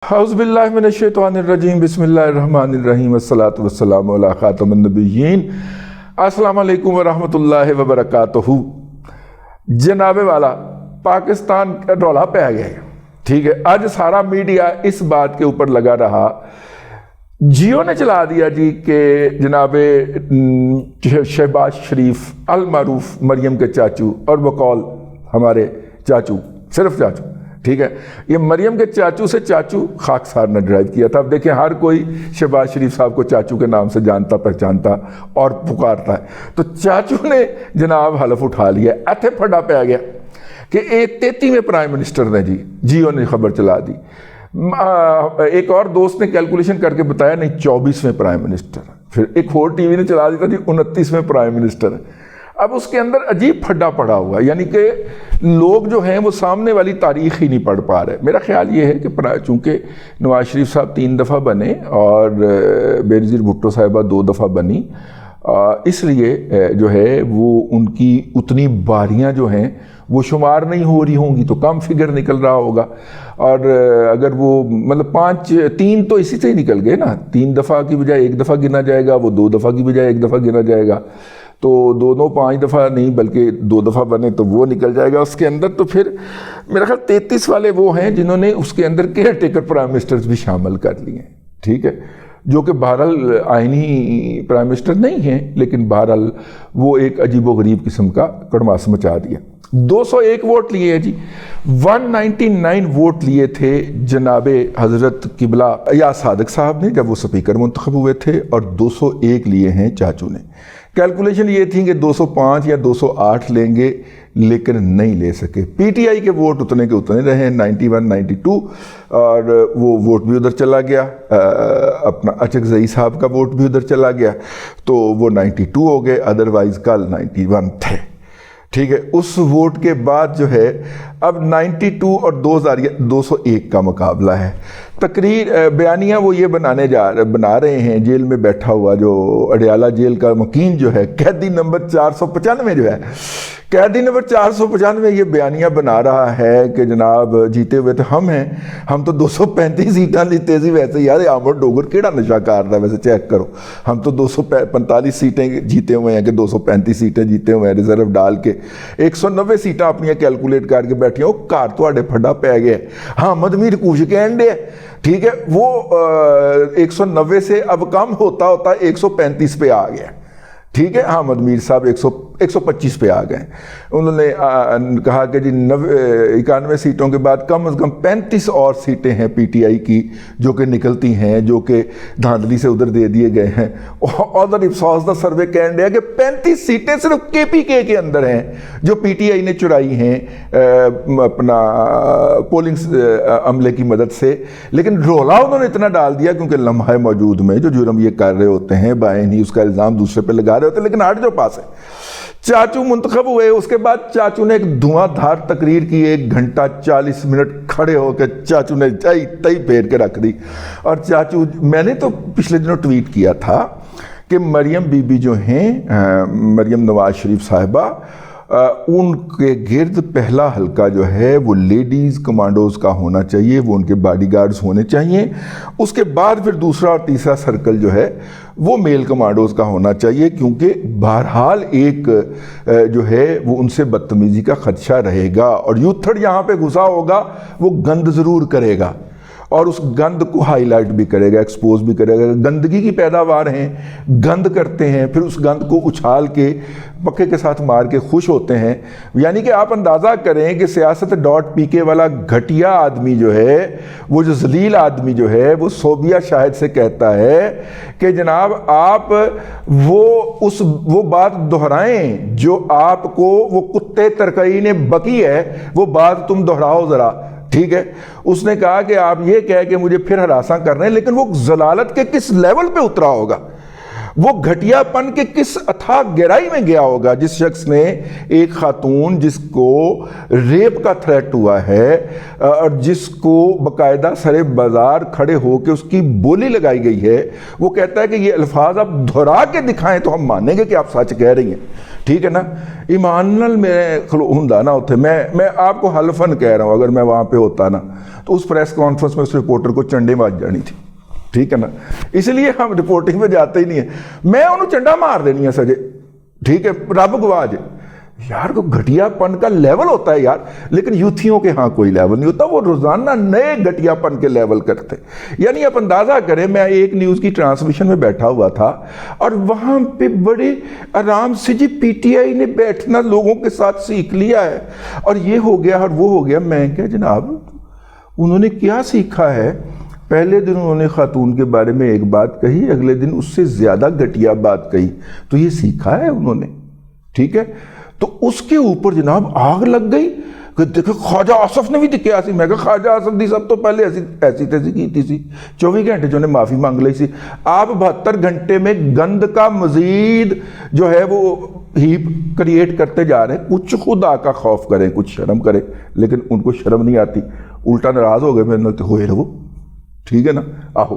اعوذ باللہ من الشیطان الرجیم بسم اللہ الرحمن الرحیم والصلاة والسلام علی خاتم النبیین۔ السلام علیکم ورحمۃ اللہ وبرکاتہ۔ جناب والا پاکستان کا ڈولا پہ آ گیا ہے، ٹھیک ہے۔ آج سارا میڈیا اس بات کے اوپر لگا رہا، جیو نے چلا دیا جی کہ جناب شہباز شریف المعروف مریم کے چاچو، اور بقول ہمارے چاچو، صرف چاچو، ٹھیک ہے، یہ مریم کے چاچو سے چاچو خاکسار نے ڈرائیو کیا تھا۔ اب دیکھیں ہر کوئی شہباز شریف صاحب کو چاچو کے نام سے جانتا پہچانتا اور پکارتا ہے، تو چاچو نے جناب حلف اٹھا لیا، ایتھے پھڈا پہ آ گیا کہ 33ویں پرائم منسٹر نے جیو نے خبر چلا دی۔ ایک اور دوست نے کیلکولیشن کر کے بتایا نہیں 24ویں پرائم منسٹر، پھر ایک اور ٹی وی نے چلا دیا تھا 29ویں پرائم منسٹر۔ اب اس کے اندر عجیب پھڈا پڑا ہوا، یعنی کہ لوگ جو ہیں وہ سامنے والی تاریخ ہی نہیں پڑھ پا رہے۔ میرا خیال یہ ہے کہ چونکہ نواز شریف صاحب 3 دفعہ بنے اور بینظیر بھٹو صاحبہ 2 دفعہ بنی، اس لیے جو ہے وہ ان کی اتنی باریاں جو ہیں وہ شمار نہیں ہو رہی ہوں گی، تو کم فگر نکل رہا ہوگا۔ اور اگر وہ مطلب 3 تو اسی سے ہی نکل گئے نا، 3 دفعہ کی بجائے 1 دفعہ گنا جائے گا، وہ 2 دفعہ کی بجائے 1 دفعہ گنا جائے گا، تو دونوں 5 دفعہ نہیں بلکہ 2 دفعہ بنے تو وہ نکل جائے گا اس کے اندر۔ تو پھر میرا خیال 33 والے وہ ہیں جنہوں نے اس کے اندر کیئر ٹیکر پرائم منسٹرز بھی شامل کر لیے ہیں، ٹھیک ہے، جو کہ بہرحال آئینی پرائم منسٹر نہیں ہیں، لیکن بہرحال وہ ایک عجیب و غریب قسم کا کڑماس مچا دیا۔ 201 ووٹ لیے ہیں جی، 199 ووٹ لیے تھے جناب حضرت قبلہ یا صادق صاحب نے جب وہ سپیکر منتخب ہوئے تھے، اور 201 لیے ہیں چاچو نے۔ کیلکولیشن یہ تھی کہ 205 یا 208 لیں گے، لیکن نہیں لے سکے۔ پی ٹی آئی کے ووٹ اتنے کے اتنے رہے، 91 92، اور وہ ووٹ بھی ادھر چلا گیا، اپنا اچکزئی صاحب کا ووٹ بھی ادھر چلا گیا، تو وہ 92 ہو گئے، ادروائز کل 91 تھے، ٹھیک ہے۔ اس ووٹ کے بعد جو ہے اب 92 اور 201 کا مقابلہ ہے۔ بیانیہ وہ یہ بنا رہے ہیں، جیل میں بیٹھا ہوا جو اڈیالہ جیل کا مکین جو ہے، قیدی نمبر 495 جو ہے، قیدی نمبر 495 یہ بیانیہ بنا رہا ہے کہ جناب جیتے ہوئے تو ہم ہیں، ہم تو 235 سیٹاں لیتے سی، ویسے یار آمد ڈوگر کیڑا نشہ کار تھا، ویسے چیک کرو، ہم تو 245 سیٹیں جیتے ہوئے ہیں کہ 235 سیٹیں جیتے ہوئے ہیں ریزرو ڈال کے، 190 سیٹیں اپنی کیلکولیٹ کر کے بیٹھی ہوں، کار تو آڑے پھڑا پہ گئے، حامد میر کوش کے انڈے، ٹھیک ہے، وہ 190 سے اب کم ہوتا 135 پہ آ گیا، ٹھیک ہے۔ حامد میر صاحب 125 پہ آ گئے۔ انہوں نے کہا کہ جی 91 سیٹوں کے بعد کم از کم 35 اور سیٹیں ہیں پی ٹی آئی کی جو کہ نکلتی ہیں، جو کہ دھاندلی سے ادھر دے دیے گئے ہیں، اور افسوس دا سروے کہہ رہا ہے کہ 35 سیٹیں صرف کے پی کے اندر ہیں جو پی ٹی آئی نے چرائی ہیں اپنا پولنگ عملے کی مدد سے، لیکن رولا انہوں نے اتنا ڈال دیا کیونکہ لمحہ موجود میں جو جرم یہ کر رہے ہوتے ہیں بائیں ہی اس کا الزام دوسرے پہ لگا رہے ہوتے ہیں، لیکن ہٹ جو پاس ہے۔ چاچو منتخب ہوئے، اس کے بعد چاچو نے ایک دھواں دھار تقریر کی، 1 گھنٹہ 40 منٹ کھڑے ہو کے چاچو نے تئی پھیر کے رکھ دی۔ اور چاچو، میں نے تو پچھلے دنوں ٹویٹ کیا تھا کہ مریم بی بی جو ہیں، مریم نواز شریف صاحبہ، ان کے گرد پہلا حلقہ جو ہے وہ لیڈیز کمانڈوز کا ہونا چاہیے، وہ ان کے باڈی گارڈز ہونے چاہیے، اس کے بعد پھر دوسرا اور تیسرا سرکل جو ہے وہ میل کمانڈوز کا ہونا چاہیے، کیونکہ بہرحال ایک جو ہے وہ ان سے بدتمیزی کا خدشہ رہے گا، اور یوتھڑ یہاں پہ گھسا ہوگا وہ گند ضرور کرے گا، اور اس گند کو ہائی لائٹ بھی کرے گا، ایکسپوز بھی کرے گا۔ گندگی کی پیداوار ہیں، گند کرتے ہیں، پھر اس گند کو اچھال کے پکے کے ساتھ مار کے خوش ہوتے ہیں۔ یعنی کہ آپ اندازہ کریں کہ سیاست پی کے والا گھٹیا آدمی جو ہے، وہ جو ذلیل آدمی جو ہے، وہ صوبیہ شاہد سے کہتا ہے کہ جناب آپ وہ بات دہرائیں جو آپ کو وہ کتے ترکئی نے بکی ہے، وہ بات تم دہراؤ ذرا، ٹھیک ہے۔ اس نے کہا کہ آپ یہ کہہ کہ مجھے پھر ہراساں کر رہے ہیں، لیکن وہ ضلالت کے کس لیول پہ اترا ہوگا، وہ گھٹیا پن کے کس اتھا گہرائی میں گیا ہوگا جس شخص نے ایک خاتون جس کو ریپ کا تھریٹ ہوا ہے اور جس کو باقاعدہ سر بازار کھڑے ہو کے اس کی بولی لگائی گئی ہے، وہ کہتا ہے کہ یہ الفاظ آپ دہرا کے دکھائیں تو ہم مانیں گے کہ آپ سچ کہہ رہی ہیں، ٹھیک ہے نا؟ ایمان نال میں ہوندا نا اتھے، میں آپ کو حلفاً کہہ رہا ہوں اگر میں وہاں پہ ہوتا نا تو اس پریس کانفرنس میں اس رپورٹر کو چنڈے مار جانی تھی، ٹھیک ہے نا؟ اس لیے ہم رپورٹنگ میں جاتے ہی نہیں ہیں، میں انہوں چنڈا مار دینی ہے سجے، ٹھیک ہے، رب گواہ جے یار کو گھٹیا پن کا لیول ہوتا ہے یار، لیکن یوتھیوں کے ہاں کوئی لیول نہیں ہوتا، وہ روزانہ نئے گھٹیا پن کے لیول کرتے۔ یعنی آپ اندازہ کریں، میں ایک نیوز کی ٹرانسمیشن میں بیٹھا ہوا تھا اور وہاں پہ بڑے آرام سے جی پی ٹی آئی نے بیٹھنا لوگوں کے ساتھ سیکھ لیا ہے اور یہ ہو گیا اور وہ ہو گیا۔ میں کہا جناب انہوں نے کیا سیکھا ہے؟ پہلے دن انہوں نے خاتون کے بارے میں ایک بات کہی، اگلے دن اس سے زیادہ گھٹیا بات کہی، تو یہ سیکھا ہے انہوں نے، ٹھیک ہے؟ تو اس کے اوپر جناب آگ لگ گئی کہ دیکھو خواجہ آصف نے بھی دکھیا سی، میں کہا خواجہ آصف دی سب تو پہلے ایسی تیسی کی تھی سی، 24 گھنٹے جو نے معافی مانگ لی سی، آپ 72 گھنٹے میں گند کا مزید جو ہے وہ ہیپ کریٹ کرتے جا رہے ہیں۔ کچھ خدا کا خوف کریں، کچھ شرم کریں، لیکن ان کو شرم نہیں آتی، الٹا ناراض ہو گئے، میں نے ہوئے رہو، ٹھیک ہے نا؟ آہو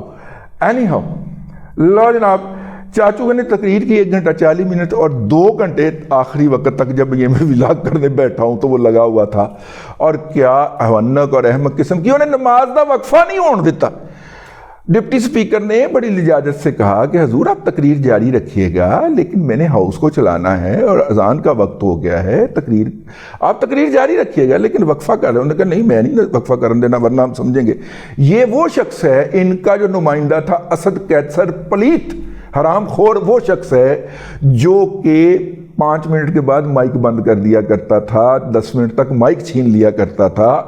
اینی ہاؤ، لو جناب چاچو نے تقریر کی 1 گھنٹہ 40 منٹ اور 2 گھنٹے آخری وقت تک جب یہ میں ولاگ کرنے بیٹھا ہوں تو وہ لگا ہوا تھا، اور کیا احونق اور احمق قسم کی، انہیں نماز دا وقفہ نہیں ہون دیتا۔ ڈپٹی سپیکر نے بڑی لجاجت سے کہا کہ حضور آپ تقریر جاری رکھیے گا، لیکن میں نے ہاؤس کو چلانا ہے اور اذان کا وقت ہو گیا ہے، آپ تقریر جاری رکھیے گا لیکن وقفہ کر رہے ہیں۔ انہوں نے کہا نہیں میں نہیں وقفہ کرنے دینا ورنہ ہم سمجھیں گے۔ یہ وہ شخص ہے، ان کا جو نمائندہ تھا اسد قیصر پلیت حرام خور، وہ شخص ہے جو کہ 5 منٹ کے بعد مائک بند کر دیا کرتا تھا، 10 منٹ تک مائک چھین لیا کرتا تھا۔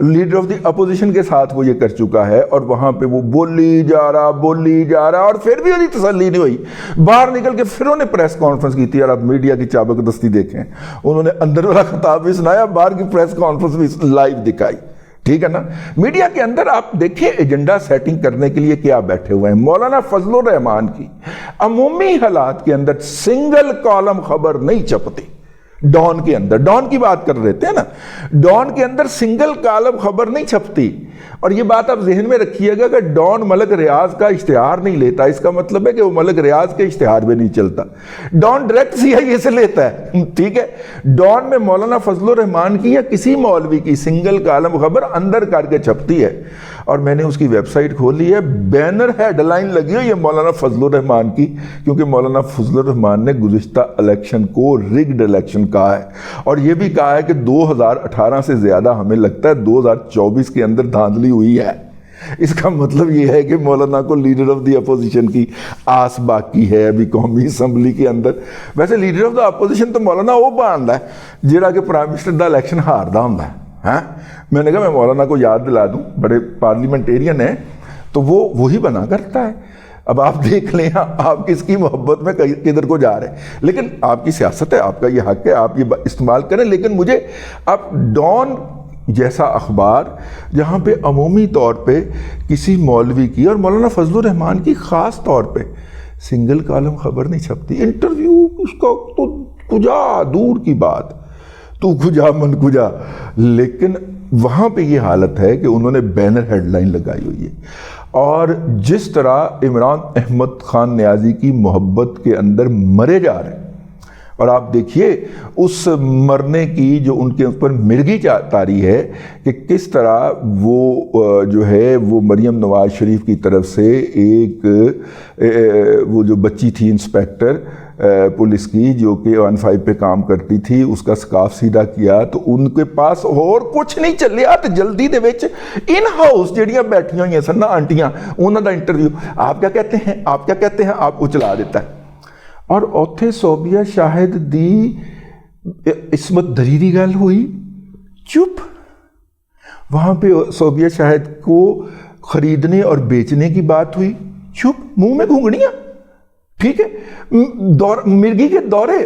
لیڈر آف دی اپوزیشن کے ساتھ وہ یہ کر چکا ہے اور وہاں پہ وہ بولی جا رہا اور پھر بھی انہیں تسلی نہیں ہوئی۔ باہر نکل کے پھر انہوں نے پریس کانفرنس کی تھی، اور اب میڈیا کی چابک دستی دیکھیں، انہوں نے اندر والا خطاب بھی سنایا، باہر کی پریس کانفرنس بھی لائیو دکھائی، ٹھیک ہے نا؟ میڈیا کے اندر آپ دیکھیں ایجنڈا سیٹنگ کرنے کے لیے کیا بیٹھے ہوئے ہیں۔ مولانا فضل الرحمان کی عمومی حالات کے اندر سنگل کالم خبر نہیں چھپتی۔ ڈان کے اندر، ڈان کی بات کر رہے تھے نا، ڈان کے اندر سنگل کالم خبر نہیں چھپتی، اور یہ بات آپ ذہن میں رکھیے گا کہ ڈان ملک ریاض کا اشتہار نہیں لیتا، اس کا مطلب ہے کہ وہ ملک ریاض کے اشتہار میں نہیں چلتا، ڈان ڈائریکٹ سی آئی اے سے لیتا ہے، ٹھیک ہے؟ ڈان میں مولانا فضل الرحمان کی یا کسی مولوی کی سنگل کالم خبر اندر کر کے چھپتی ہے، اور میں نے اس کی ویب سائٹ کھولی ہے، بینر ہیڈ لائن لگی ہوئی ہے مولانا فضل الرحمان کی، کیونکہ مولانا فضل الرحمان نے گزشتہ الیکشن کو رگڈ الیکشن کہا ہے، اور یہ بھی کہا ہے کہ 2018 سے زیادہ ہمیں لگتا ہے 2024 کے اندر دھاندلی ہوئی ہے۔ اس کا مطلب یہ ہے کہ مولانا کو لیڈر آف دی اپوزیشن کی آس باقی ہے ابھی قومی اسمبلی کے اندر۔ ویسے لیڈر آف دا اپوزیشن تو مولانا وہ باندا ہے جہاں کہ پرائم منسٹر دا الیکشن ہاردا ہوں ہے۔ ہاں میں نے کہا میں مولانا کو یاد دلا دوں، بڑے پارلیمنٹیرین ہیں تو وہ وہی بنا کرتا ہے۔ اب آپ دیکھ لیں آپ کس کی محبت میں کدھر کو جا رہے ہیں، لیکن آپ کی سیاست ہے، آپ کا یہ حق ہے، آپ یہ استعمال کریں، لیکن مجھے اب ڈان جیسا اخبار جہاں پہ عمومی طور پہ کسی مولوی کی اور مولانا فضل الرحمان کی خاص طور پہ سنگل کالم خبر نہیں چھپتی، انٹرویو اس کا تو کجا دور کی بات، تو کجا من کجا، لیکن وہاں پہ یہ حالت ہے کہ انہوں نے بینر ہیڈ لائن لگائی ہوئی ہے۔ اور جس طرح عمران احمد خان نیازی کی محبت کے اندر مرے جا رہے ہیں، اور آپ دیکھیے اس مرنے کی جو ان کے اوپر مرگی تاری ہے کہ کس طرح وہ جو ہے وہ مریم نواز شریف کی طرف سے ایک وہ جو بچی تھی انسپیکٹر پولیس کی جو کہ 15 پہ کام کرتی تھی، اس کا سکارف سیدھا کیا تو ان کے پاس اور کچھ نہیں چلیا، تو جلدی دے وچ ان ہاؤس جڑیاں بیٹھیاں ہوئی ہیں سن آنٹیاں، انہوں دا انٹرویو آپ کیا کہتے ہیں، آپ کیا کہتے ہیں، آپ کو چلا دیتا ہے۔ اور اوتھے صوبیہ شاہد دی عصمت دری دی گل ہوئی، چپ، وہاں پہ صوبیہ شاہد کو خریدنے اور بیچنے کی بات ہوئی، چپ، منہ میں گھونگڑیاں، ٹھیک ہے؟ مرگی کے دورے،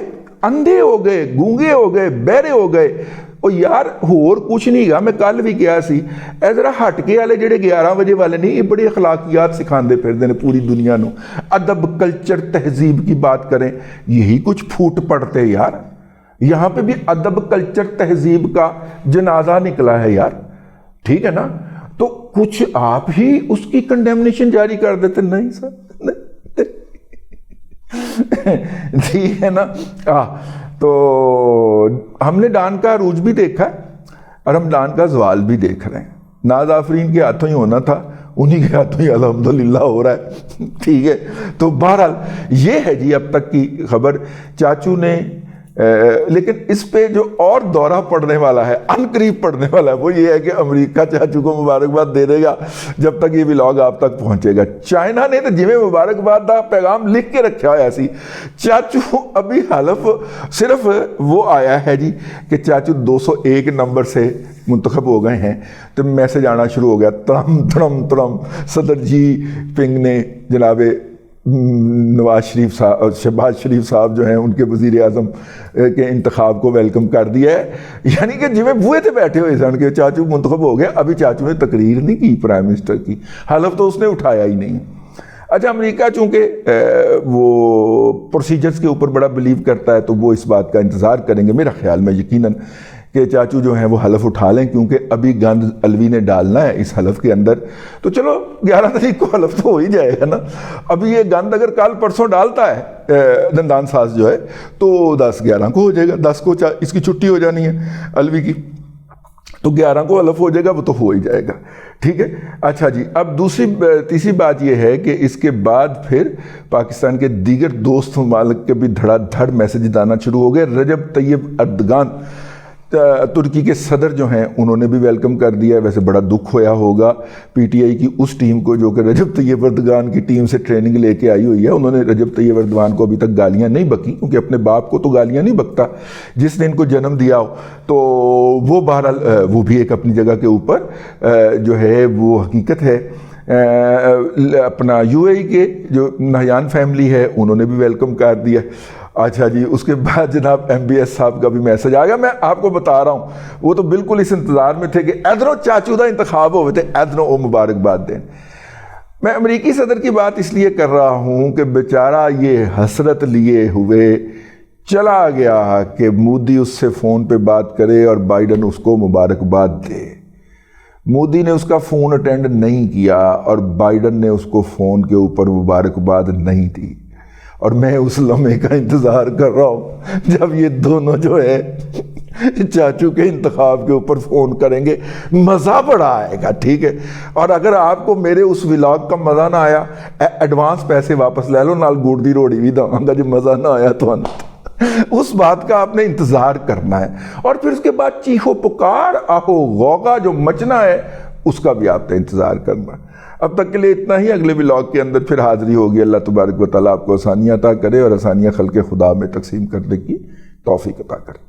اندھے ہو گئے، گونگے ہو گئے، بہرے ہو گئے، ਉਹ ਯਾਰ ਹੋਰ ਕੁਛ ਨਹੀਂ ਗਾ, ਮੈਂ ਕੱਲ ਵੀ ਕਿਹਾ ਸੀ, ਇਹ ਜ਼ਰਾ ਹਟਕੇ ਵਾਲੇ ਜਿਹੜੇ 11 ਵਜੇ ਵਾਲੇ ਨਹੀਂ, ਇਹ ਬੜੇ اخلاقیات سکھاندے پھرتے ہیں پوری دنیا نو. ادب کلچر تہذیب کی بات کریں, یہی کچھ پھوٹ پڑتے یار. یہاں پہ بھی ادب کلچر تہذیب کا جنازہ نکلا ہے یار, ٹھیک ہے نا. تو کچھ آپ ہی اس کی کنڈیمنیشن جاری کر دیتے. نہیں سر, ٹھیک ہے نا. تو ہم نے ڈان کا عروج بھی دیکھا ہے اور ہم ڈان کا زوال بھی دیکھ رہے ہیں. ناز آفرین کے ہاتھوں ہی ہونا تھا, انہی کے ہاتھوں ہی الحمدللہ ہو رہا ہے, ٹھیک ہے. تو بہرحال یہ ہے جی اب تک کی خبر. چاچو نے لیکن اس پہ جو اور دورہ پڑنے والا ہے, ان قریب پڑنے والا ہے, وہ یہ ہے کہ امریکہ چاچو کو مبارکباد دے دے گا جب تک یہ ولاگ آپ تک پہنچے گا. چائنا نے تو جویں مبارکباد دا پیغام لکھ کے رکھا ہوا سی. چاچو ابھی حلف صرف وہ آیا ہے جی کہ چاچو 201 نمبر سے منتخب ہو گئے ہیں, تو میسج آنا شروع ہو گیا, ترم ترم ترم. صدر جی پنگ نے جناب نواز شریف صاحب, شہباز شریف صاحب جو ہیں ان کے وزیر اعظم کے انتخاب کو ویلکم کر دیا ہے. یعنی کہ جویں بوئے تھے بیٹھے ہوئے سن کہ چاچو منتخب ہو گیا. ابھی چاچو نے تقریر نہیں کی پرائم منسٹر کی, حلف تو اس نے اٹھایا ہی نہیں. اچھا, امریکہ چونکہ وہ پروسیجرز کے اوپر بڑا بلیو کرتا ہے تو وہ اس بات کا انتظار کریں گے میرا خیال میں یقیناً کہ چاچو جو ہیں وہ حلف اٹھا لیں, کیونکہ ابھی گند الوی نے ڈالنا ہے اس حلف کے اندر. تو چلو 11 تاریخ کو حلف تو ہو ہی جائے گا نا. ابھی یہ گند اگر کل پرسوں ڈالتا ہے دندان ساز جو ہے تو 10-11 کو ہو جائے گا, 10 کو اس کی چھٹی ہو جانی ہے الوی کی, تو 11 کو حلف ہو جائے گا, وہ تو ہو ہی جائے گا, ٹھیک ہے. اچھا جی, اب تیسری بات یہ ہے کہ اس کے بعد پھر پاکستان کے دیگر دوست ممالک کے بھی دھڑا دھڑ میسیجز آنا شروع ہو گئے. رجب طیب اردگان ترکی کے صدر جو ہیں انہوں نے بھی ویلکم کر دیا ہے. ویسے بڑا دکھ ہویا ہوگا پی ٹی آئی کی اس ٹیم کو جو کہ رجب طیب اردگان کی ٹیم سے ٹریننگ لے کے آئی ہوئی ہے. انہوں نے رجب طیب اردگان کو ابھی تک گالیاں نہیں بکی, کیونکہ اپنے باپ کو تو گالیاں نہیں بکتا جس نے ان کو جنم دیا ہو. تو وہ بہرحال وہ بھی ایک اپنی جگہ کے اوپر جو ہے وہ حقیقت ہے. اپنا یو اے ای کے جو نہیان فیملی ہے انہوں نے بھی ویلکم کر دیا. اچھا جی, اس کے بعد جناب ایم بی ایس صاحب کا بھی میسج آ گیا. میں آپ کو بتا رہا ہوں وہ تو بالکل اس انتظار میں تھے کہ ادھروں چاچو دا انتخاب ہوئے تھے, ادھروں وہ مبارکباد دیں. میں امریکی صدر کی بات اس لیے کر رہا ہوں کہ بیچارہ یہ حسرت لیے ہوئے چلا گیا کہ مودی اس سے فون پہ بات کرے اور بائیڈن اس کو مبارکباد دے. مودی نے اس کا فون اٹینڈ نہیں کیا اور بائیڈن نے اس کو فون کے اوپر مبارکباد نہیں دی. اور میں اس لمحے کا انتظار کر رہا ہوں جب یہ دونوں جو ہے چاچو کے انتخاب کے اوپر فون کریں گے. مزہ بڑا آئے گا, ٹھیک ہے. اور اگر آپ کو میرے اس ولاگ کا مزہ نہ آیا, ایڈوانس پیسے واپس لے لو, نال گوڑ دی روڑی بھی دوں گا. جب مزہ نہ آیا تو اس بات کا آپ نے انتظار کرنا ہے. اور پھر اس کے بعد چیخو پکار آہو غوغا جو مچنا ہے اس کا بھی آپ نے انتظار کرنا ہے. اب تک کے لیے اتنا ہی. اگلے ولاگ کے اندر پھر حاضری ہوگی. اللہ تبارک و تعالیٰ آپ کو آسانیاں عطا کرے اور آسانیاں خلق خدا میں تقسیم کرنے کی توفیق عطا کرے.